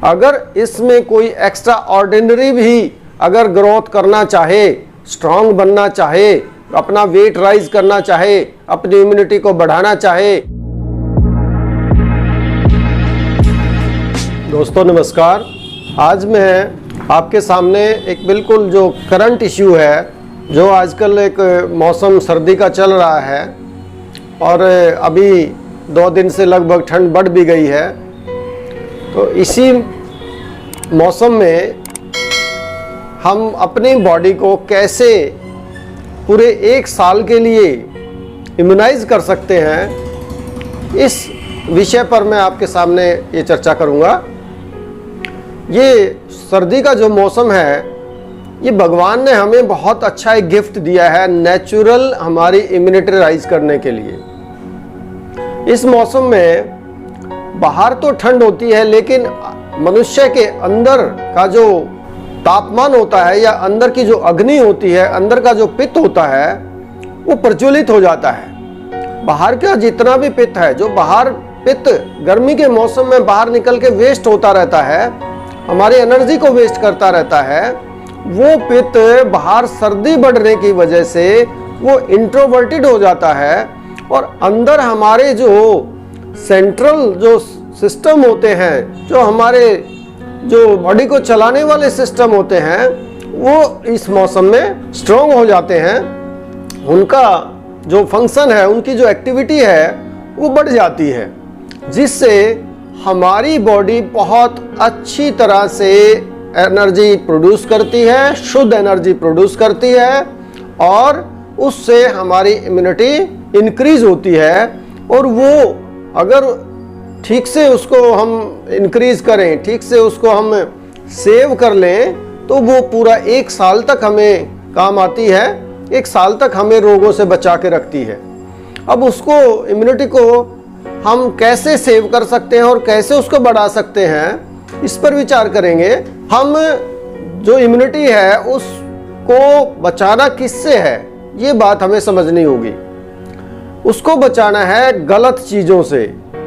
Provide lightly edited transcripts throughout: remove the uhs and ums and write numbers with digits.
अगर इसमें कोई एक्स्ट्रा ऑर्डिनरी भी अगर ग्रोथ करना चाहे, स्ट्रांग बनना चाहे, अपना वेट राइज करना चाहे, अपनी इम्यूनिटी को बढ़ाना चाहे। दोस्तों नमस्कार, आज मैं आपके सामने एक बिल्कुल जो करंट इश्यू है, जो आजकल एक मौसम सर्दी का चल रहा है और अभी 2 दिन से लगभग ठंड बढ़ भी गई है। तो इसी मौसम में हम अपनी बॉडी को कैसे पूरे 1 साल के लिए इम्यूनाइज कर सकते हैं, इस विषय पर मैं आपके सामने ये चर्चा करूँगा। ये सर्दी का जो मौसम है, ये भगवान ने हमें बहुत अच्छा एक गिफ्ट दिया है नेचुरल हमारी इम्यूनिटी राइज करने के लिए। इस मौसम में बाहर तो ठंड होती है, लेकिन मनुष्य के अंदर का जो तापमान होता है या अंदर की जो अग्नि होती है, अंदर का जो पित्त होता है, वो प्रज्वलित हो जाता है। बाहर का जितना भी पित्त है, जो बाहर पित्त गर्मी के मौसम में बाहर निकल के वेस्ट होता रहता है, हमारी एनर्जी को वेस्ट करता रहता है, वो पित्त बाहर सर्दी बढ़ने की वजह से वो इंट्रोवर्टेड हो जाता है और अंदर हमारे जो सेंट्रल जो सिस्टम होते हैं, जो हमारे जो बॉडी को चलाने वाले सिस्टम होते हैं, वो इस मौसम में स्ट्रॉन्ग हो जाते हैं। उनका जो फंक्शन है, उनकी जो एक्टिविटी है, वो बढ़ जाती है, जिससे हमारी बॉडी बहुत अच्छी तरह से एनर्जी प्रोड्यूस करती है, शुद्ध एनर्जी प्रोड्यूस करती है और उससे हमारी इम्यूनिटी इंक्रीज होती है। और वो अगर ठीक से उसको हम इंक्रीज करें, ठीक से उसको हम सेव कर लें, तो वो पूरा 1 साल तक हमें काम आती है, 1 साल तक हमें रोगों से बचा के रखती है। अब उसको इम्यूनिटी को हम कैसे सेव कर सकते हैं और कैसे उसको बढ़ा सकते हैं, इस पर विचार करेंगे। हम जो इम्यूनिटी है उसको बचाना किससे है, ये बात हमें समझनी होगी। उसको बचाना है गलत चीज़ों से,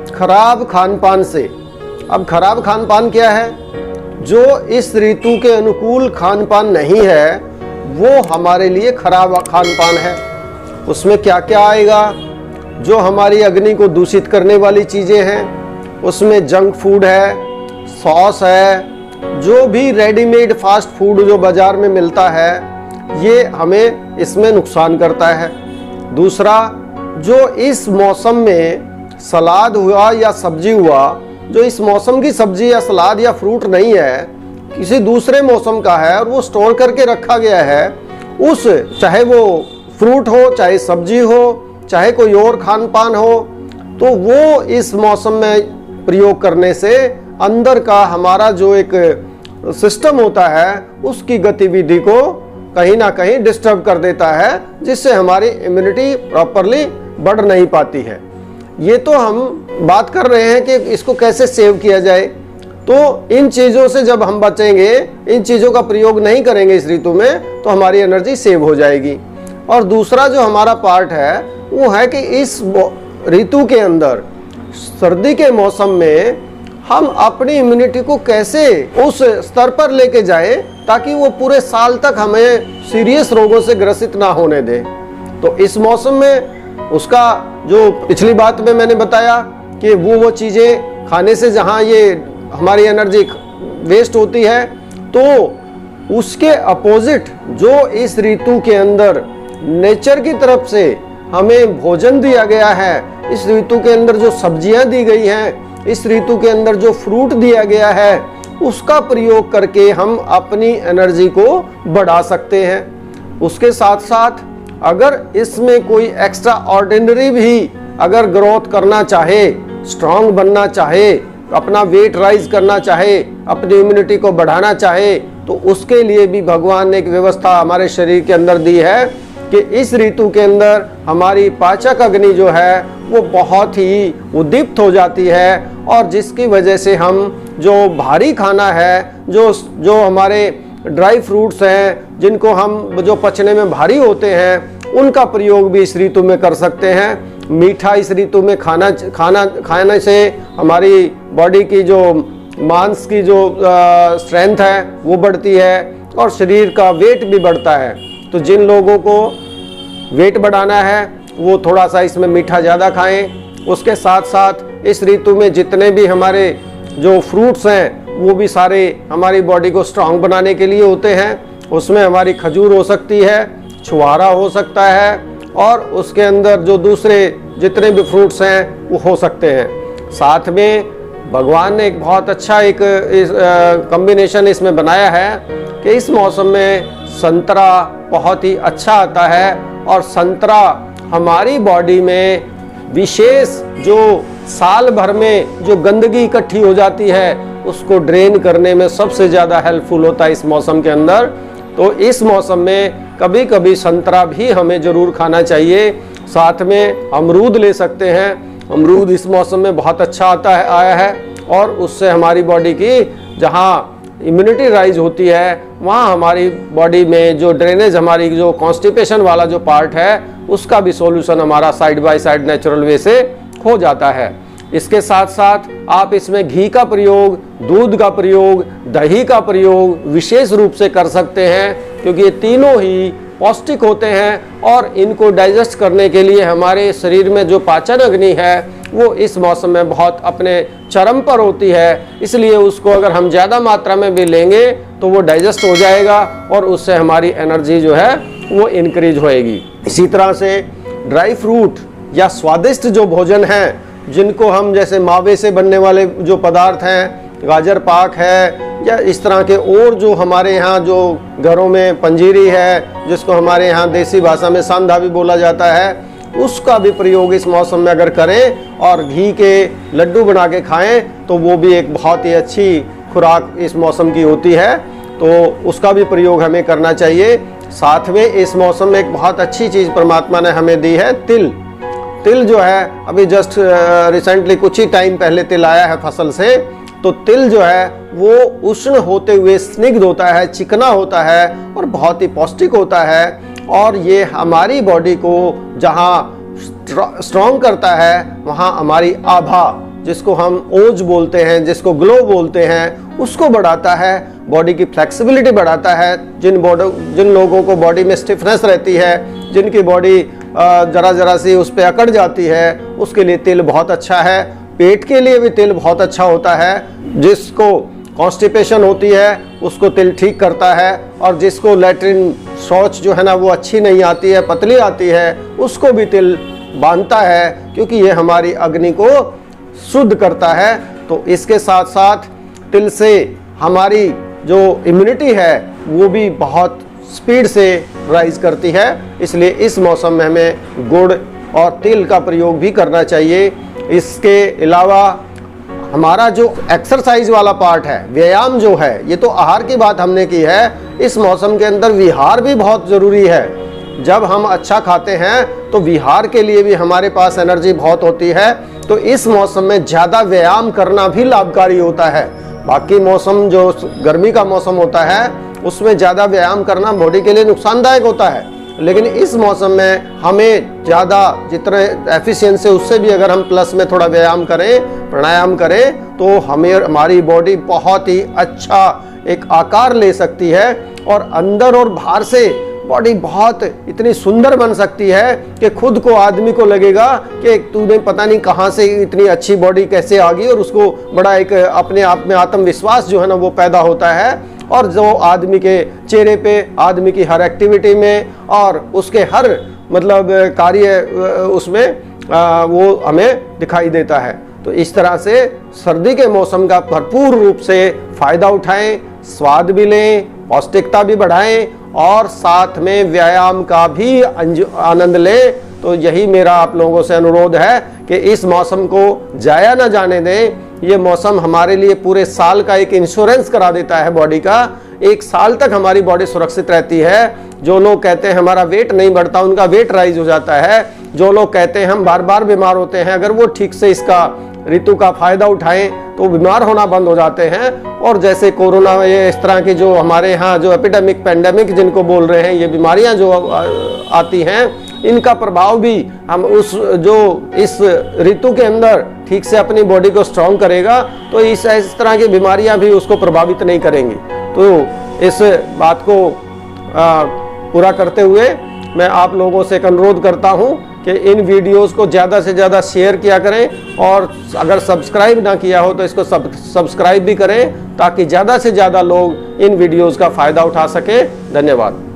खराब खान पान से। अब खराब खान पान क्या है? जो इस ऋतु के अनुकूल खान पान नहीं है, वो हमारे लिए खराब खान पान है। उसमें क्या क्या आएगा? जो हमारी अग्नि को दूषित करने वाली चीज़ें हैं, उसमें जंक फूड है, सॉस है, जो भी रेडीमेड फास्ट फूड जो बाज़ार में मिलता है, ये हमें इसमें नुकसान करता है। दूसरा, जो इस मौसम में सलाद हुआ या सब्जी हुआ, जो इस मौसम की सब्जी या सलाद या फ्रूट नहीं है, किसी दूसरे मौसम का है और वो स्टोर करके रखा गया है, उस चाहे वो फ्रूट हो, चाहे सब्जी हो, चाहे कोई और खान पान हो, तो वो इस मौसम में प्रयोग करने से अंदर का हमारा जो एक सिस्टम होता है, उसकी गतिविधि को कहीं ना कहीं डिस्टर्ब कर देता है, जिससे हमारी इम्यूनिटी प्रॉपरली बढ़ नहीं पाती है। ये तो हम बात कर रहे हैं कि इसको कैसे सेव किया जाए। तो इन चीज़ों से जब हम बचेंगे, इन चीज़ों का प्रयोग नहीं करेंगे इस ऋतु में, तो हमारी एनर्जी सेव हो जाएगी। और दूसरा जो हमारा पार्ट है, वो है कि इस ऋतु के अंदर, सर्दी के मौसम में, हम अपनी इम्यूनिटी को कैसे उस स्तर पर लेके जाए ताकि वो पूरे साल तक हमें सीरियस रोगों से ग्रसित ना होने दे। तो इस मौसम में उसका जो पिछली बात में मैंने बताया कि वो चीज़ें खाने से जहाँ ये हमारी एनर्जी वेस्ट होती है, तो उसके अपोजिट जो इस ऋतु के अंदर नेचर की तरफ से हमें भोजन दिया गया है, इस ऋतु के अंदर जो सब्जियां दी गई हैं, इस ऋतु के अंदर जो फ्रूट दिया गया है, उसका प्रयोग करके हम अपनी एनर्जी को बढ़ा सकते हैं। उसके साथ साथ अगर इसमें कोई एक्स्ट्रा ऑर्डिनरी भी अगर ग्रोथ करना चाहे, स्ट्रांग बनना चाहे, अपना वेट राइज करना चाहे, अपनी इम्यूनिटी को बढ़ाना चाहे, तो उसके लिए भी भगवान ने एक व्यवस्था हमारे शरीर के अंदर दी है कि इस ऋतु के अंदर हमारी पाचक अग्नि जो है वो बहुत ही उद्दीप्त हो जाती है, और जिसकी वजह से हम जो भारी खाना है, जो हमारे ड्राई फ्रूट्स हैं, जिनको हम जो पचने में भारी होते हैं, उनका प्रयोग भी इस ऋतु में कर सकते हैं। मीठा इस ऋतु में खाने से हमारी बॉडी की जो मांस की जो स्ट्रेंथ है वो बढ़ती है और शरीर का वेट भी बढ़ता है। तो जिन लोगों को वेट बढ़ाना है वो थोड़ा सा इसमें मीठा ज़्यादा खाएं। उसके साथ साथ इस ऋतु में जितने भी हमारे जो फ्रूट्स हैं वो भी सारे हमारी बॉडी को स्ट्रांग बनाने के लिए होते हैं। उसमें हमारी खजूर हो सकती है, छुहारा हो सकता है और उसके अंदर जो दूसरे जितने भी फ्रूट्स हैं वो हो सकते हैं। साथ में भगवान ने एक बहुत अच्छा एक कॉम्बिनेशन इसमें बनाया है कि इस मौसम में संतरा बहुत ही अच्छा आता है और संतरा हमारी बॉडी में विशेष जो साल भर में जो गंदगी इकट्ठी हो जाती है उसको ड्रेन करने में सबसे ज़्यादा हेल्पफुल होता है इस मौसम के अंदर। तो इस मौसम में कभी कभी संतरा भी हमें ज़रूर खाना चाहिए। साथ में अमरूद ले सकते हैं, अमरूद इस मौसम में बहुत अच्छा आया है और उससे हमारी बॉडी की जहाँ इम्यूनिटी राइज होती है वहाँ हमारी बॉडी में जो ड्रेनेज हमारी जो कॉन्स्टिपेशन वाला जो पार्ट है उसका भी सॉल्यूशन हमारा side by side natural way से हो जाता है। इसके साथ साथ आप इसमें घी का प्रयोग, दूध का प्रयोग, दही का प्रयोग विशेष रूप से कर सकते हैं क्योंकि ये तीनों ही पौष्टिक होते हैं और इनको डाइजेस्ट करने के लिए हमारे शरीर में जो पाचन अग्नि है वो इस मौसम में बहुत अपने चरम पर होती है। इसलिए उसको अगर हम ज़्यादा मात्रा में भी लेंगे तो वो डाइजेस्ट हो जाएगा और उससे हमारी एनर्जी जो है वो इंक्रीज होएगी। इसी तरह से ड्राई फ्रूट या स्वादिष्ट जो भोजन हैं जिनको हम जैसे मावे से बनने वाले जो पदार्थ हैं, गाजर पाक है या इस तरह के और जो हमारे यहाँ जो घरों में पंजीरी है जिसको हमारे यहाँ देसी भाषा में सांधा भी बोला जाता है, उसका भी प्रयोग इस मौसम में अगर करें और घी के लड्डू बना के खाएं तो वो भी एक बहुत ही अच्छी खुराक इस मौसम की होती है। तो उसका भी प्रयोग हमें करना चाहिए। साथ में इस मौसम में एक बहुत अच्छी चीज़ परमात्मा ने हमें दी है, तिल। तिल जो है अभी जस्ट रिसेंटली कुछ ही टाइम पहले तिल आया है फसल से। तो तिल जो है वो उष्ण होते हुए स्निग्ध होता है, चिकना होता है और बहुत ही पौष्टिक होता है और ये हमारी बॉडी को जहाँ स्ट्रॉन्ग करता है वहाँ हमारी आभा जिसको हम ओज बोलते हैं, जिसको ग्लो बोलते हैं, उसको बढ़ाता है, बॉडी की फ्लेक्सिबिलिटी बढ़ाता है। जिन लोगों को बॉडी में स्टिफनेस रहती है, जिनकी बॉडी जरा सी उस पर अकड़ जाती है, उसके लिए तिल बहुत अच्छा है। पेट के लिए भी तिल बहुत अच्छा होता है। जिसको कॉन्स्टिपेशन होती है उसको तिल ठीक करता है और जिसको लैट्रिन शौच जो है ना वो अच्छी नहीं आती है, पतली आती है, उसको भी तिल बांधता है क्योंकि ये हमारी अग्नि को शुद्ध करता है। तो इसके साथ साथ तिल से हमारी जो इम्यूनिटी है वो भी बहुत स्पीड से राइज करती है। इसलिए इस मौसम में हमें गुड़ और तिल का प्रयोग भी करना चाहिए। इसके अलावा हमारा जो एक्सरसाइज वाला पार्ट है, व्यायाम जो है, ये तो आहार की बात हमने की है, इस मौसम के अंदर विहार भी बहुत ज़रूरी है। जब हम अच्छा खाते हैं तो विहार के लिए भी हमारे पास एनर्जी बहुत होती है। तो इस मौसम में ज़्यादा व्यायाम करना भी लाभकारी होता है। बाकी मौसम जो गर्मी का मौसम होता है उसमें ज़्यादा व्यायाम करना बॉडी के लिए नुकसानदायक होता है, लेकिन इस मौसम में हमें ज़्यादा जितने एफिशिएंसी उससे भी अगर हम प्लस में थोड़ा व्यायाम करें, प्राणायाम करें तो हमारी बॉडी बहुत ही अच्छा एक आकार ले सकती है और अंदर और बाहर से बॉडी बहुत इतनी सुंदर बन सकती है कि खुद को आदमी को लगेगा कि तूने पता नहीं कहाँ से इतनी अच्छी बॉडी कैसे आ गई और उसको बड़ा एक अपने आप में आत्मविश्वास जो है ना वो पैदा होता है और जो आदमी के चेहरे पे, आदमी की हर एक्टिविटी में और उसके हर मतलब कार्य उसमें वो हमें दिखाई देता है। तो इस तरह से सर्दी के मौसम का भरपूर रूप से फ़ायदा उठाएं, स्वाद भी लें, पौष्टिकता भी बढ़ाएं और साथ में व्यायाम का भी आनंद लें। तो यही मेरा आप लोगों से अनुरोध है कि इस मौसम को जाया ना जाने दें। ये मौसम हमारे लिए पूरे साल का एक इंश्योरेंस करा देता है बॉडी का। एक साल तक हमारी बॉडी सुरक्षित रहती है। जो लोग कहते हैं हमारा वेट नहीं बढ़ता, उनका वेट राइज हो जाता है। जो लोग कहते हैं हम बार बार बीमार होते हैं, अगर वो ठीक से इसका ऋतु का फायदा उठाएं तो बीमार होना बंद हो जाते हैं। और जैसे कोरोना, ये इस तरह की जो हमारे यहाँ जो एपिडेमिक, पेंडेमिक जिनको बोल रहे हैं, ये बीमारियाँ जो आती हैं, इनका प्रभाव भी हम उस जो इस ऋतु के अंदर ठीक से अपनी बॉडी को स्ट्रॉन्ग करेगा तो इस तरह की बीमारियां भी उसको प्रभावित नहीं करेंगी। तो इस बात को पूरा करते हुए मैं आप लोगों से एक अनुरोध करता हूं कि इन वीडियोस को ज़्यादा से ज़्यादा शेयर किया करें और अगर सब्सक्राइब ना किया हो तो इसको सब्सक्राइब भी करें ताकि ज़्यादा से ज़्यादा लोग इन वीडियोस का फ़ायदा उठा सकें। धन्यवाद।